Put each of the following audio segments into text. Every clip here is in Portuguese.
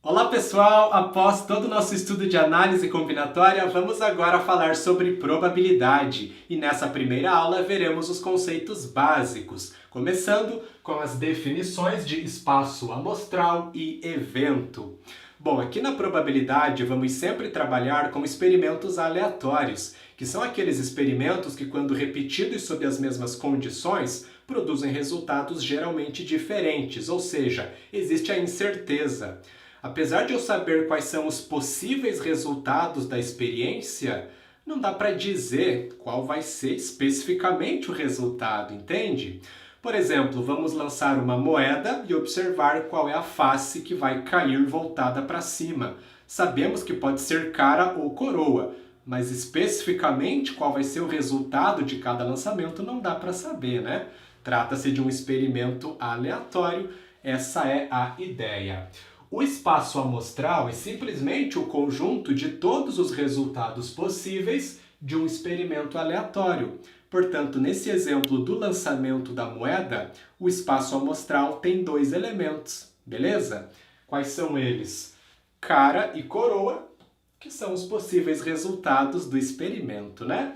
Olá pessoal, após todo o nosso estudo de análise combinatória, vamos agora falar sobre probabilidade. E nessa primeira aula veremos os conceitos básicos, começando com as definições de espaço amostral e evento. Bom, aqui na probabilidade vamos sempre trabalhar com experimentos aleatórios, que são aqueles experimentos que, quando repetidos sob as mesmas condições, produzem resultados geralmente diferentes, ou seja, existe a incerteza. Apesar de eu saber quais são os possíveis resultados da experiência, não dá para dizer qual vai ser especificamente o resultado, entende? Por exemplo, vamos lançar uma moeda e observar qual é a face que vai cair voltada para cima. Sabemos que pode ser cara ou coroa, mas especificamente qual vai ser o resultado de cada lançamento não dá para saber, né? Trata-se de um experimento aleatório, essa é a ideia. O espaço amostral é simplesmente o conjunto de todos os resultados possíveis de um experimento aleatório. Portanto, nesse exemplo do lançamento da moeda, o espaço amostral tem dois elementos, beleza? Quais são eles? Cara e coroa, que são os possíveis resultados do experimento, né?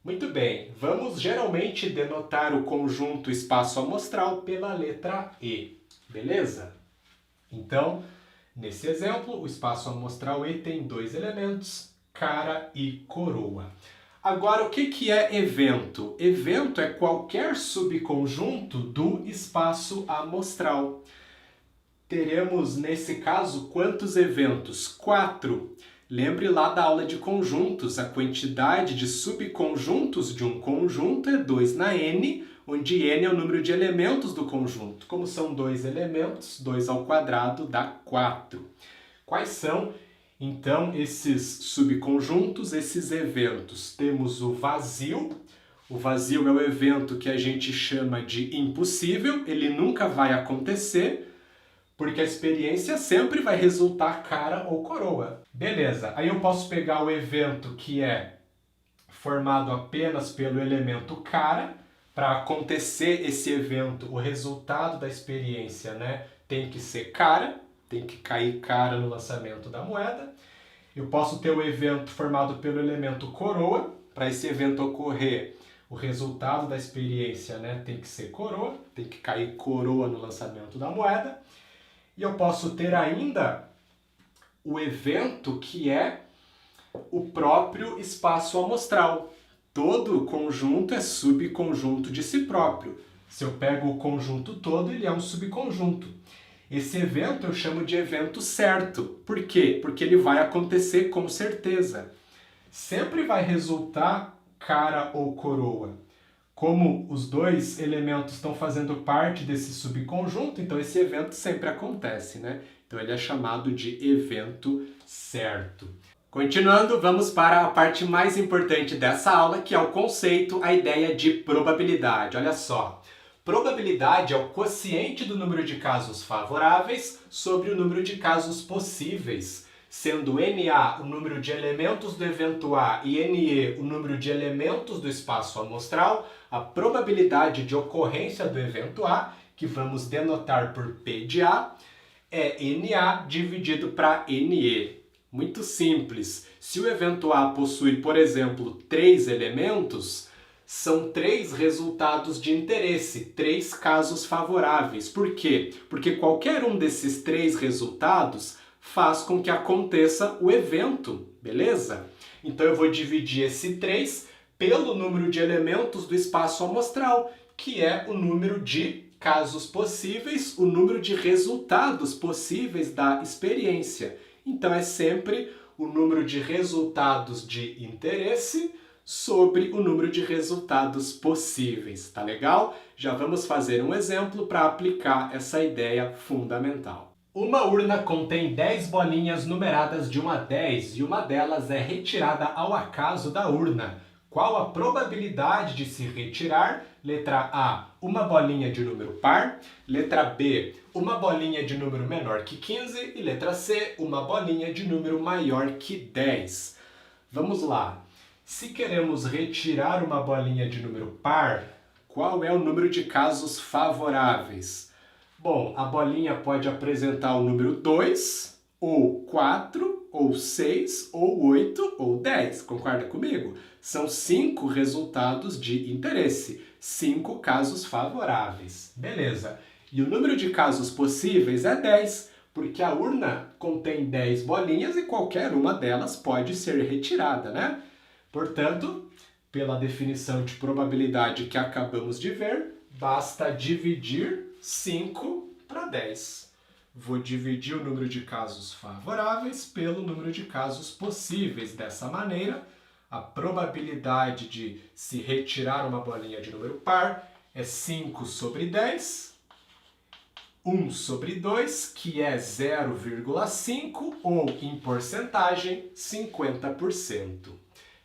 Muito bem, vamos geralmente denotar o conjunto espaço amostral pela letra E, beleza? Então, nesse exemplo, o espaço amostral E tem dois elementos, cara e coroa. Agora, o que é evento? Evento é qualquer subconjunto do espaço amostral. Teremos, nesse caso, quantos eventos? 4. Lembre lá da aula de conjuntos, a quantidade de subconjuntos de um conjunto é 2 na n, onde n é o número de elementos do conjunto. Como são dois elementos, 2 ao quadrado dá 4. Quais são, então, esses subconjuntos, esses eventos? Temos o vazio. O vazio é o evento que a gente chama de impossível, ele nunca vai acontecer, porque a experiência sempre vai resultar cara ou coroa. Beleza, aí eu posso pegar o evento que é formado apenas pelo elemento cara. Para acontecer esse evento, o resultado da experiência, né, tem que ser cara, tem que cair cara no lançamento da moeda. Eu posso ter o evento formado pelo elemento coroa. Para esse evento ocorrer, o resultado da experiência, né, tem que ser coroa, tem que cair coroa no lançamento da moeda. E eu posso ter ainda o evento que é o próprio espaço amostral. Todo conjunto é subconjunto de si próprio. Se eu pego o conjunto todo, ele é um subconjunto. Esse evento eu chamo de evento certo. Por quê? Porque ele vai acontecer com certeza. Sempre vai resultar cara ou coroa. Como os dois elementos estão fazendo parte desse subconjunto, então esse evento sempre acontece, né? Então ele é chamado de evento certo. Continuando, vamos para a parte mais importante dessa aula, que é o conceito, a ideia de probabilidade. Olha só, probabilidade é o quociente do número de casos favoráveis sobre o número de casos possíveis, sendo NA o número de elementos do evento A e NE o número de elementos do espaço amostral. A probabilidade de ocorrência do evento A, que vamos denotar por P de A, é NA dividido para NE. Muito simples. Se o evento A possui, por exemplo, 3 elementos, são 3 resultados de interesse, 3 casos favoráveis. Por quê? Porque qualquer um desses 3 resultados faz com que aconteça o evento, beleza? Então eu vou dividir esse 3 pelo número de elementos do espaço amostral, que é o número de casos possíveis, o número de resultados possíveis da experiência. Então é sempre o número de resultados de interesse sobre o número de resultados possíveis, tá legal? Já vamos fazer um exemplo para aplicar essa ideia fundamental. Uma urna contém 10 bolinhas numeradas de 1 a 10 e uma delas é retirada ao acaso da urna. Qual a probabilidade de se retirar? Letra A, uma bolinha de número par. Letra B, uma bolinha de número menor que 15. E letra C, uma bolinha de número maior que 10. Vamos lá. Se queremos retirar uma bolinha de número par, qual é o número de casos favoráveis? Bom, a bolinha pode apresentar o número 2 ou 4, ou 6, ou 8, ou 10. Concorda comigo? São 5 resultados de interesse, 5 casos favoráveis. Beleza. E o número de casos possíveis é 10, porque a urna contém 10 bolinhas e qualquer uma delas pode ser retirada, né? Portanto, pela definição de probabilidade que acabamos de ver, basta dividir 5 para 10. Vou dividir o número de casos favoráveis pelo número de casos possíveis. Dessa maneira, a probabilidade de se retirar uma bolinha de número par é 5 sobre 10, 1 sobre 2, que é 0,5, ou, em porcentagem, 50%.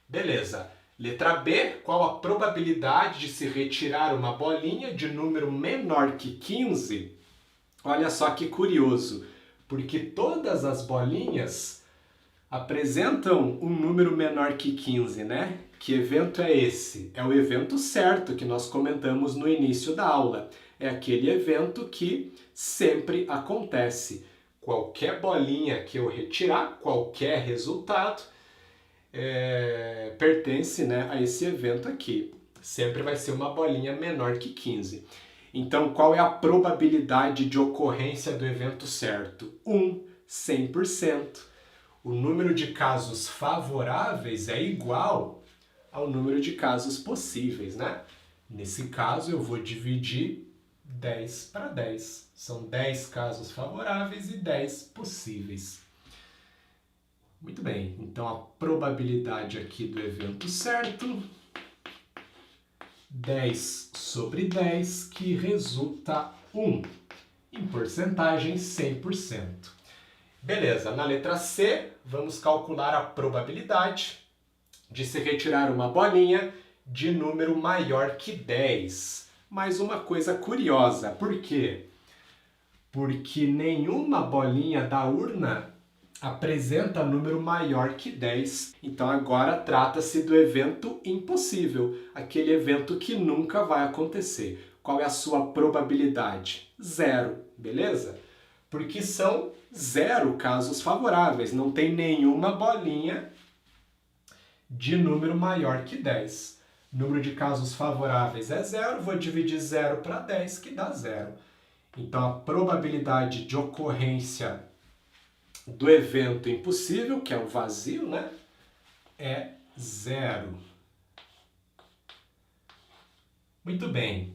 Beleza. Letra B, qual a probabilidade de se retirar uma bolinha de número menor que 15? Olha só que curioso, porque todas as bolinhas apresentam um número menor que 15, né? Que evento é esse? É o evento certo que nós comentamos no início da aula. É aquele evento que sempre acontece. Qualquer bolinha que eu retirar, qualquer resultado, pertence, né, a esse evento aqui. Sempre vai ser uma bolinha menor que 15. Então, qual é a probabilidade de ocorrência do evento certo? 100%. O número de casos favoráveis é igual ao número de casos possíveis, né? Nesse caso, eu vou dividir 10 para 10. São 10 casos favoráveis e 10 possíveis. Muito bem, então a probabilidade aqui do evento certo, 10 sobre 10, que resulta 1, em porcentagem 100%. Beleza, na letra C, vamos calcular a probabilidade de se retirar uma bolinha de número maior que 10. Mais uma coisa curiosa, por quê? Porque nenhuma bolinha da urna apresenta número maior que 10. Então agora trata-se do evento impossível, aquele evento que nunca vai acontecer. Qual é a sua probabilidade? 0, beleza? Porque são 0 casos favoráveis, não tem nenhuma bolinha de número maior que 10. Número de casos favoráveis é 0, vou dividir 0 para 10, que dá 0. Então a probabilidade de ocorrência do evento impossível, que é o vazio, né, é 0. Muito bem.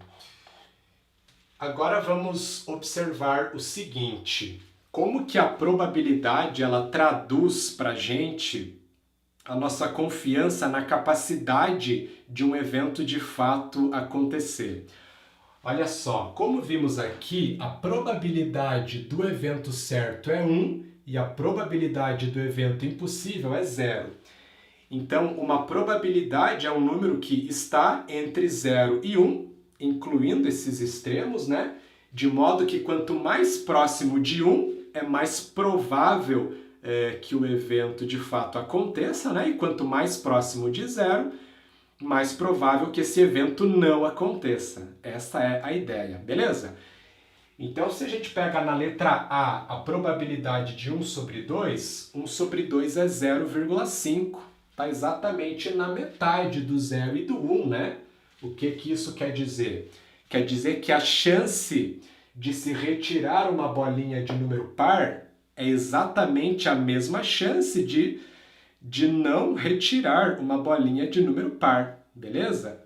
Agora vamos observar o seguinte: como que a probabilidade ela traduz para a gente a nossa confiança na capacidade de um evento de fato acontecer. Olha só, como vimos aqui, a probabilidade do evento certo é 1 e a probabilidade do evento impossível é 0. Então, uma probabilidade é um número que está entre 0 e 1, incluindo esses extremos, né? De modo que quanto mais próximo de 1, é mais provável que o evento de fato aconteça, né? E quanto mais próximo de 0, mais provável que esse evento não aconteça. Essa é a ideia, beleza? Então, se a gente pega na letra A a probabilidade de 1 sobre 2, 1 sobre 2 é 0,5. Está exatamente na metade do 0 e do 1, né? O que isso quer dizer? Quer dizer que a chance de se retirar uma bolinha de número par é exatamente a mesma chance de não retirar uma bolinha de número par, beleza?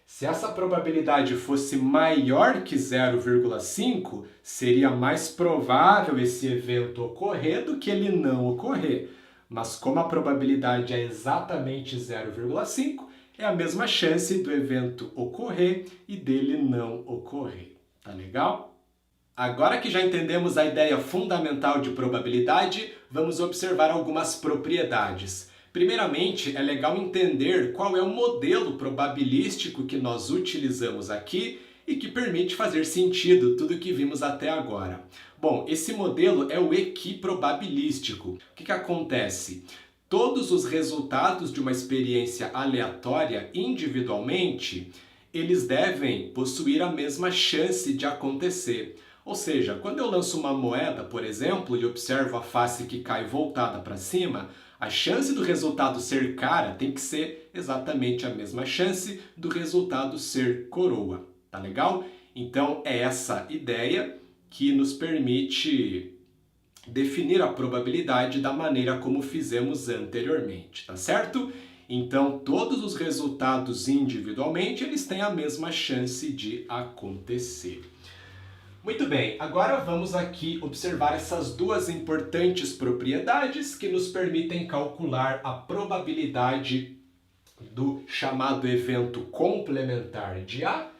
Se essa probabilidade fosse maior que 0,5, seria mais provável esse evento ocorrer do que ele não ocorrer. Mas como a probabilidade é exatamente 0,5, é a mesma chance do evento ocorrer e dele não ocorrer. Tá legal? Agora que já entendemos a ideia fundamental de probabilidade, vamos observar algumas propriedades. Primeiramente, é legal entender qual é o modelo probabilístico que nós utilizamos aqui e que permite fazer sentido tudo o que vimos até agora. Bom, esse modelo é o equiprobabilístico. O que acontece? Todos os resultados de uma experiência aleatória individualmente, eles devem possuir a mesma chance de acontecer. Ou seja, quando eu lanço uma moeda, por exemplo, e observo a face que cai voltada para cima, a chance do resultado ser cara tem que ser exatamente a mesma chance do resultado ser coroa. Tá legal? Então é essa ideia que nos permite definir a probabilidade da maneira como fizemos anteriormente, tá certo? Então, todos os resultados individualmente, eles têm a mesma chance de acontecer. Muito bem, agora vamos aqui observar essas duas importantes propriedades que nos permitem calcular a probabilidade do chamado evento complementar de A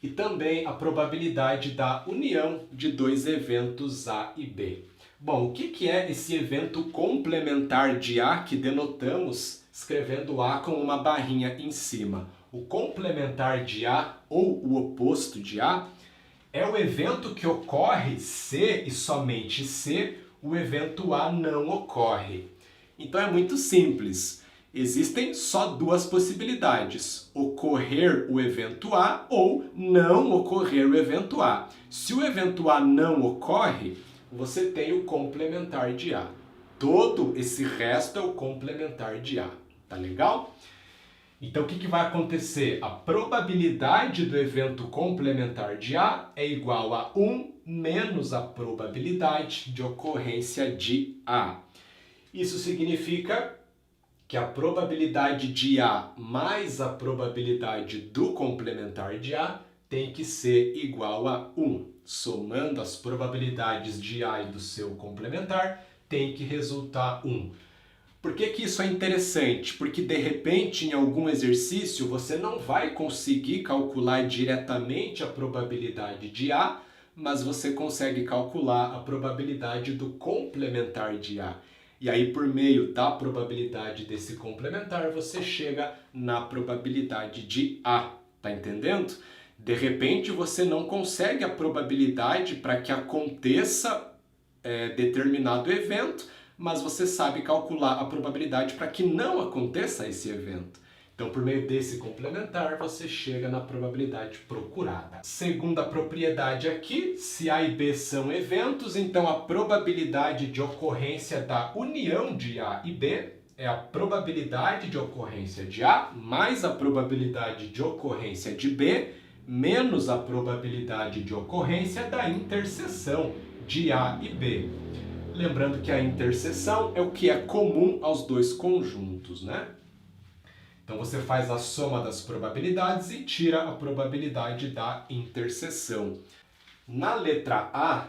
e também a probabilidade da união de dois eventos A e B. Bom, o que é esse evento complementar de A que denotamos escrevendo A com uma barrinha em cima? O complementar de A, ou o oposto de A, é o evento que ocorre se e somente se o evento A não ocorre. Então é muito simples. Existem só duas possibilidades: ocorrer o evento A ou não ocorrer o evento A. Se o evento A não ocorre, você tem o complementar de A. Todo esse resto é o complementar de A. Tá legal? Então, o que vai acontecer? A probabilidade do evento complementar de A é igual a 1 menos a probabilidade de ocorrência de A. Isso significa que a probabilidade de A mais a probabilidade do complementar de A tem que ser igual a 1. Somando as probabilidades de A e do seu complementar, tem que resultar 1. Por que isso é interessante? Porque de repente em algum exercício você não vai conseguir calcular diretamente a probabilidade de A, mas você consegue calcular a probabilidade do complementar de A. E aí por meio da probabilidade desse complementar você chega na probabilidade de A. Tá entendendo? De repente você não consegue a probabilidade para que aconteça determinado evento, mas você sabe calcular a probabilidade para que não aconteça esse evento. Então, por meio desse complementar, você chega na probabilidade procurada. Segunda propriedade aqui, se A e B são eventos, então a probabilidade de ocorrência da união de A e B é a probabilidade de ocorrência de A mais a probabilidade de ocorrência de B menos a probabilidade de ocorrência da interseção de A e B. Lembrando que a interseção é o que é comum aos dois conjuntos, né? Então você faz a soma das probabilidades e tira a probabilidade da interseção. Na letra A,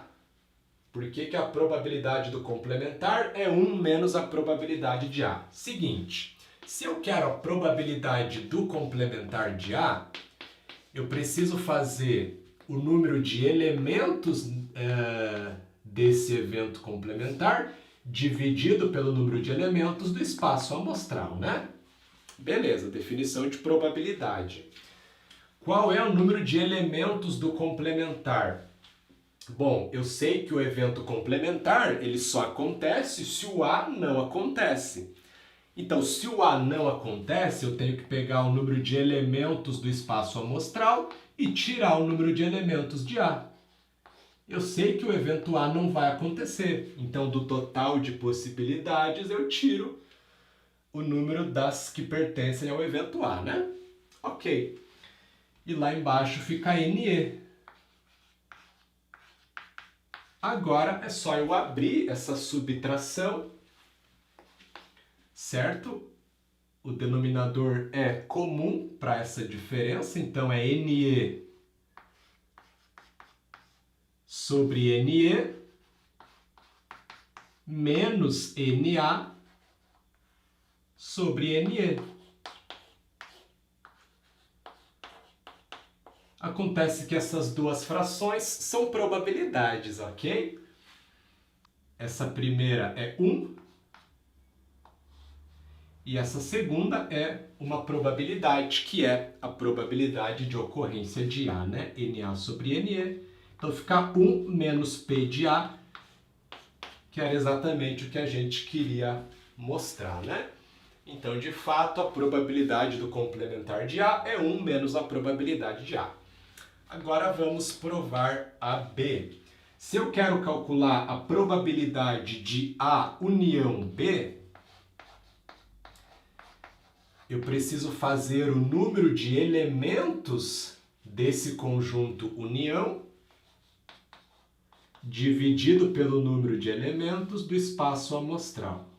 por que a probabilidade do complementar é 1 menos a probabilidade de A? Seguinte, se eu quero a probabilidade do complementar de A, eu preciso fazer o número de elementos desse evento complementar dividido pelo número de elementos do espaço amostral, né? Beleza, definição de probabilidade. Qual é o número de elementos do complementar? Bom, eu sei que o evento complementar ele só acontece se o A não acontece. Então, se o A não acontece, eu tenho que pegar o número de elementos do espaço amostral e tirar o número de elementos de A. Eu sei que o evento A não vai acontecer, então do total de possibilidades eu tiro o número das que pertencem ao evento A, né? Ok. E lá embaixo fica NE. Agora é só eu abrir essa subtração, certo? O denominador é comum para essa diferença, então é NE sobre NE menos NA sobre NE. Acontece que essas duas frações são probabilidades, ok? Essa primeira é 1 e essa segunda é uma probabilidade, que é a probabilidade de ocorrência de A, né? NA sobre NE. Então fica 1 menos P de A, que era exatamente o que a gente queria mostrar, né? Então, de fato, a probabilidade do complementar de A é 1 menos a probabilidade de A. Agora vamos provar a B. Se eu quero calcular a probabilidade de A união B, eu preciso fazer o número de elementos desse conjunto união dividido pelo número de elementos do espaço amostral.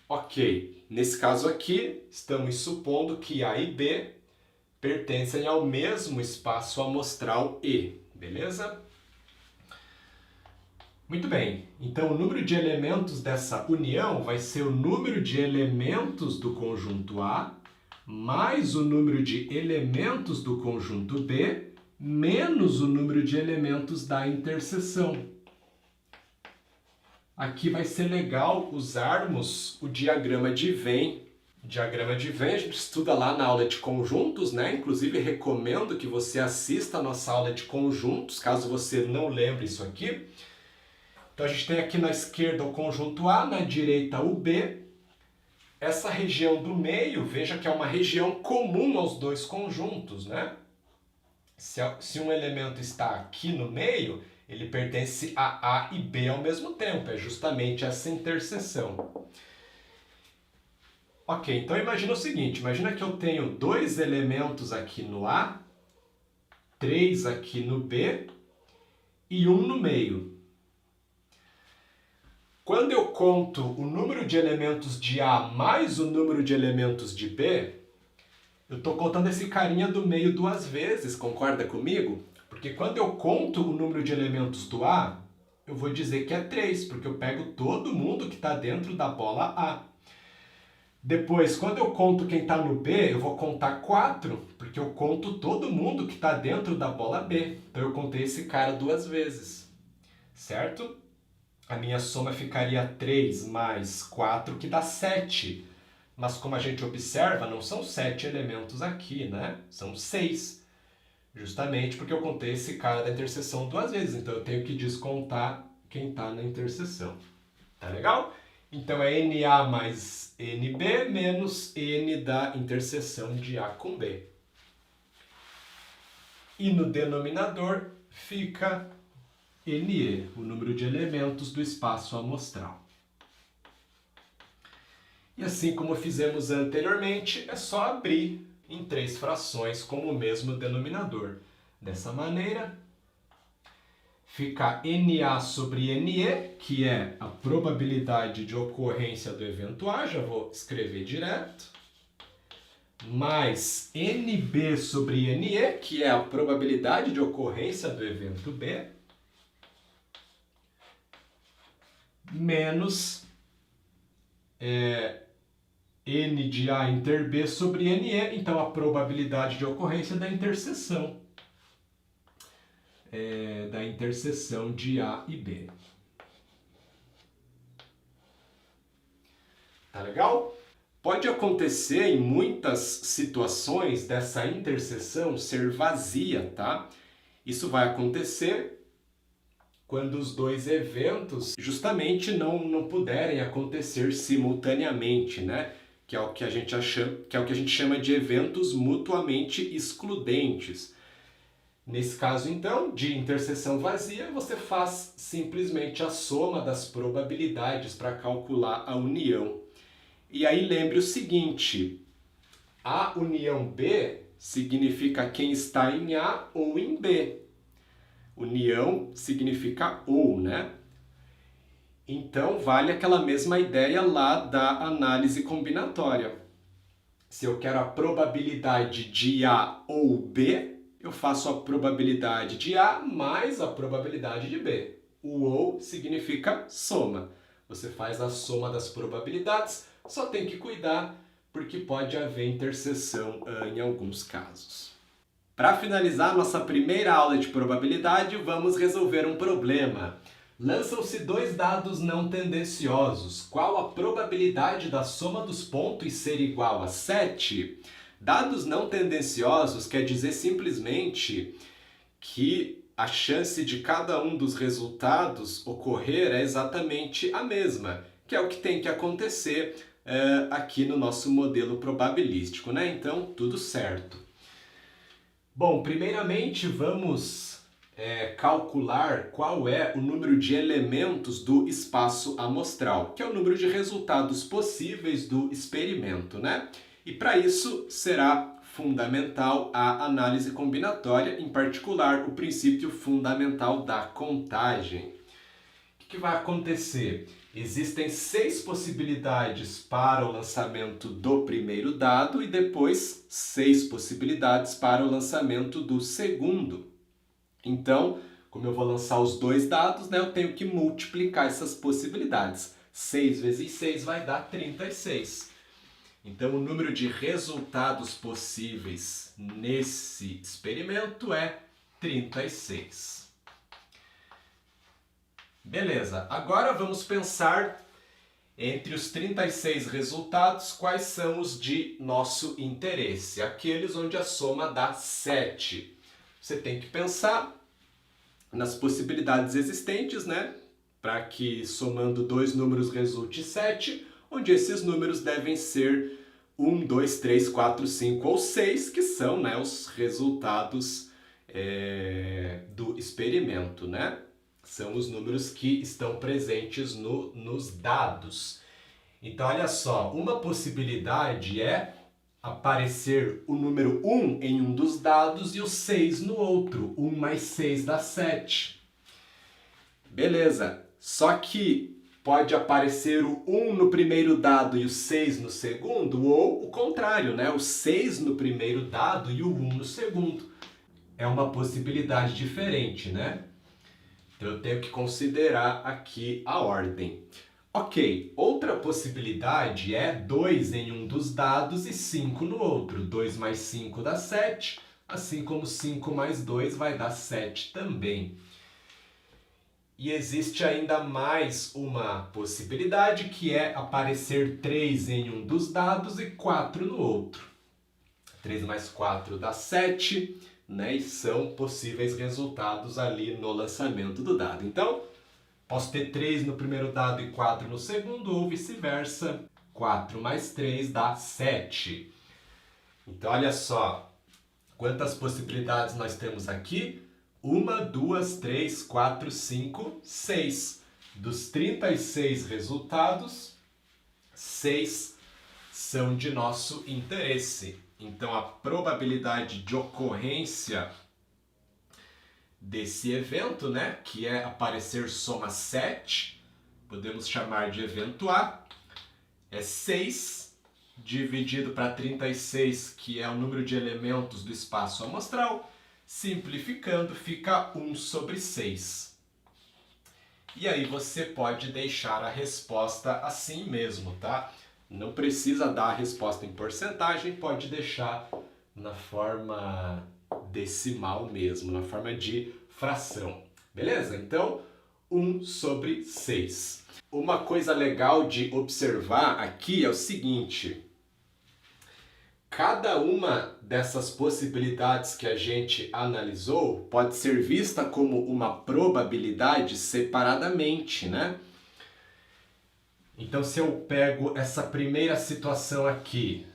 Ok, nesse caso aqui, estamos supondo que A e B pertencem ao mesmo espaço amostral E, beleza? Muito bem, então o número de elementos dessa união vai ser o número de elementos do conjunto A mais o número de elementos do conjunto B menos o número de elementos da interseção. Aqui vai ser legal usarmos o diagrama de Venn. O diagrama de Venn a gente estuda lá na aula de conjuntos, né? Inclusive recomendo que você assista a nossa aula de conjuntos, caso você não lembre isso aqui. Então a gente tem aqui na esquerda o conjunto A, na direita o B. Essa região do meio, veja que é uma região comum aos dois conjuntos, né? Se um elemento está aqui no meio, ele pertence a A e B ao mesmo tempo, é justamente essa interseção. Ok, então imagina o seguinte, imagina que eu tenho 2 elementos aqui no A, 3 aqui no B e 1 no meio. Quando eu conto o número de elementos de A mais o número de elementos de B, eu estou contando esse carinha do meio 2 vezes, concorda comigo? Porque quando eu conto o número de elementos do A, eu vou dizer que é 3, porque eu pego todo mundo que está dentro da bola A. Depois, quando eu conto quem está no B, eu vou contar 4, porque eu conto todo mundo que está dentro da bola B. Então eu contei esse cara 2 vezes, certo? A minha soma ficaria 3 mais 4, que dá 7. Mas como a gente observa, não são 7 elementos aqui, né? São 6. Justamente porque eu contei esse cara da interseção 2 vezes. Então eu tenho que descontar quem está na interseção. Tá legal? Então é NA mais NB menos N da interseção de A com B. E no denominador fica NE, o número de elementos do espaço amostral. E assim como fizemos anteriormente, é só abrir em 3 frações com o mesmo denominador. Dessa maneira, fica NA sobre NE, que é a probabilidade de ocorrência do evento A, já vou escrever direto, mais NB sobre NE, que é a probabilidade de ocorrência do evento B, menos N de A inter B sobre NE, então a probabilidade de ocorrência da interseção de A e B. Tá legal? Pode acontecer em muitas situações dessa interseção ser vazia, tá? Isso vai acontecer quando os dois eventos justamente não puderem acontecer simultaneamente, né? Que é o que a gente chama de eventos mutuamente excludentes. Nesse caso, então, de interseção vazia, você faz simplesmente a soma das probabilidades para calcular a união. E aí lembre o seguinte, a união B significa quem está em A ou em B. União significa ou, né? Então, vale aquela mesma ideia lá da análise combinatória. Se eu quero a probabilidade de A ou B, eu faço a probabilidade de A mais a probabilidade de B. O ou significa soma. Você faz a soma das probabilidades, só tem que cuidar porque pode haver interseção em alguns casos. Para finalizar nossa primeira aula de probabilidade, vamos resolver um problema. Lançam-se 2 dados não tendenciosos. Qual a probabilidade da soma dos pontos ser igual a 7? Dados não tendenciosos quer dizer simplesmente que a chance de cada um dos resultados ocorrer é exatamente a mesma, que é o que tem que acontecer aqui no nosso modelo probabilístico, né? Então, tudo certo. Bom, primeiramente vamos calcular qual é o número de elementos do espaço amostral, que é o número de resultados possíveis do experimento, né? E para isso será fundamental a análise combinatória, em particular o princípio fundamental da contagem. O que vai acontecer? Existem 6 possibilidades para o lançamento do primeiro dado e depois 6 possibilidades para o lançamento do segundo. Então, como eu vou lançar os 2 dados, né, eu tenho que multiplicar essas possibilidades. 6 vezes 6 vai dar 36. Então, o número de resultados possíveis nesse experimento é 36. Beleza, agora vamos pensar entre os 36 resultados, quais são os de nosso interesse, aqueles onde a soma dá 7. Você tem que pensar nas possibilidades existentes, né? Para que somando 2 números resulte 7, onde esses números devem ser 1, 2, 3, 4, 5 ou 6, que são, né, os resultados do experimento, né? São os números que estão presentes nos dados. Então, olha só, uma possibilidade é aparecer o número 1 em um dos dados e o 6 no outro. 1 mais 6 dá 7. Beleza, só que pode aparecer o 1 no primeiro dado e o 6 no segundo, ou o contrário, né? O 6 no primeiro dado e o 1 no segundo. É uma possibilidade diferente, né? Então eu tenho que considerar aqui a ordem. Ok, outra possibilidade é 2 em um dos dados e 5 no outro. 2 mais 5 dá 7, assim como 5 mais 2 vai dar 7 também. E existe ainda mais uma possibilidade, que é aparecer 3 em um dos dados e 4 no outro. 3 mais 4 dá 7, né? E são possíveis resultados ali no lançamento do dado. Então, posso ter 3 no primeiro dado e 4 no segundo, ou vice-versa. 4 mais 3 dá 7. Então, olha só quantas possibilidades nós temos aqui. 1, 2, 3, 4, 5, 6. Dos 36 resultados, 6 são de nosso interesse. Então, a probabilidade de ocorrência desse evento, né, que é aparecer soma 7, podemos chamar de evento A, é 6 dividido para 36, que é o número de elementos do espaço amostral. Simplificando, fica 1 sobre 6. E aí você pode deixar a resposta assim mesmo, tá? Não precisa dar a resposta em porcentagem, pode deixar na forma decimal mesmo, na forma de fração. Beleza? Então, 1 sobre 6. Uma coisa legal de observar aqui é o seguinte: cada uma dessas possibilidades que a gente analisou pode ser vista como uma probabilidade separadamente, né? Então, se eu pego essa primeira situação aqui,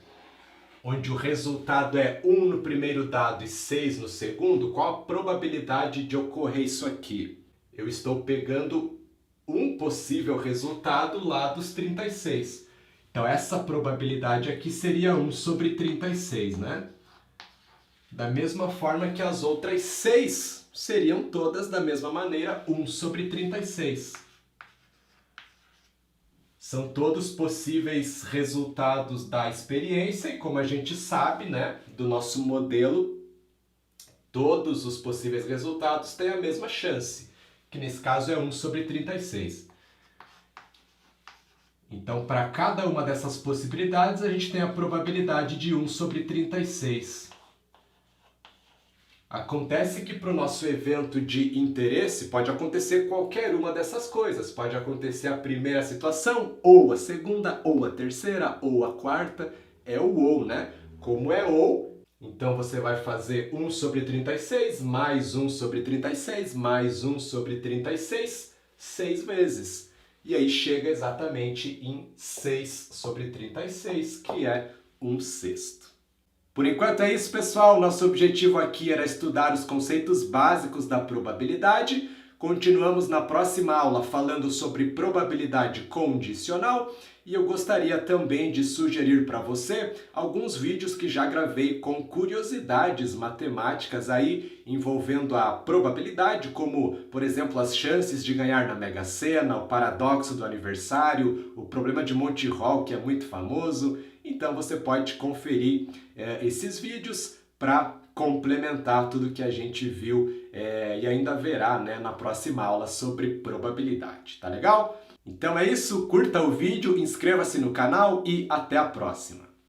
onde o resultado é 1 no primeiro dado e 6 no segundo, qual a probabilidade de ocorrer isso aqui? Eu estou pegando um possível resultado lá dos 36. Então, essa probabilidade aqui seria 1 sobre 36, né? Da mesma forma que as outras 6 seriam todas da mesma maneira, 1 sobre 36. São todos possíveis resultados da experiência e, como a gente sabe, né, do nosso modelo, todos os possíveis resultados têm a mesma chance, que nesse caso é 1 sobre 36. Então, para cada uma dessas possibilidades, a gente tem a probabilidade de 1 sobre 36. Acontece que para o nosso evento de interesse pode acontecer qualquer uma dessas coisas. Pode acontecer a primeira situação, ou a segunda, ou a terceira, ou a quarta. É o ou, né? Como é ou, então você vai fazer 1 sobre 36, mais 1 sobre 36, mais 1 sobre 36, 6 vezes. e aí chega exatamente em 6 sobre 36, que é 1/6. Por enquanto é isso, pessoal. Nosso objetivo aqui era estudar os conceitos básicos da probabilidade. Continuamos na próxima aula falando sobre probabilidade condicional e eu gostaria também de sugerir para você alguns vídeos que já gravei com curiosidades matemáticas aí envolvendo a probabilidade, como, por exemplo, as chances de ganhar na Mega Sena, o paradoxo do aniversário, o problema de Monty Hall, que é muito famoso. Então você pode conferir esses vídeos para complementar tudo que a gente viu e ainda verá, né, na próxima aula sobre probabilidade, tá legal? Então é isso, curta o vídeo, inscreva-se no canal e até a próxima!